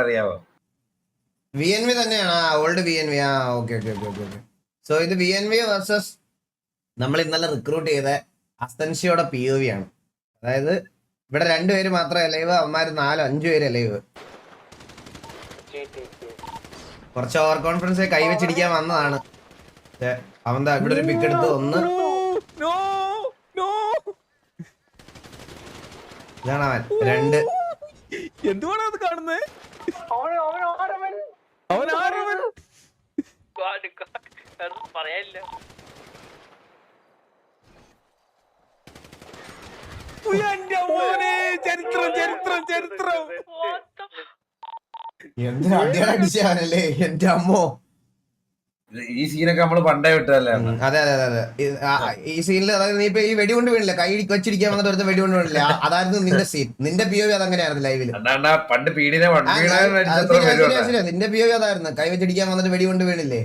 അറിയാവോ? VNV തന്നെയാണ്, old VNV. ആ okay okay okay okay. So ഇത് VNV വേഴ്സസ് നമ്മൾ ഇന്നലെ റിക്രൂട്ട് ചെയ്ത അസൻഷിയോടെ POV ആണ്. അതായത് ഇവിടെ 2 പേര് മാത്രമേ ലൈവ്, അവന്മാര് 4-5 പേര് ലൈവ്. കുറച്ച് ഓവർ കോൺഫിഡൻസ് കൈവച്ചിരിക്കാൻ വന്നതാണ്. അവന്താ ഇവിടെ ഒരു പിക്ക് എടുത്ത് ഒന്ന്. ഇതാണ് അവൻ 2. എന്തുവാണ് അത് കാണുന്നത്? പറയാനില്ല. ചരിത്രം ചരിത്രം ചരിത്രം. എന്തിനാ അടിച്ചാണല്ലേ എന്റെ അമ്മോ. ഈ സീനൊക്കെ നമ്മള് പണ്ടേ വിട്ടല്ലേ? അതെ അതെ അതെ അതെ. ഈ സീനിൽ അതായത് നീ ഇപ്പൊ ഈ വെടികൊണ്ട് വീണില്ല, കൈ വെച്ചിരിക്കാൻ വന്നിട്ട് ഒരുത്ത വെടികൊണ്ട് വീണില്ല, അതായിരുന്നു നിന്റെ സീൻ. നിന്റെ POV അതങ്ങനെയായിരുന്നു ലൈവില്. പണ്ട് പീഡിനെ നിന്റെ POV അതായിരുന്നു, കൈ വെച്ചിടിക്കാൻ വന്നിട്ട് വെടികൊണ്ട് വീണില്ലേ.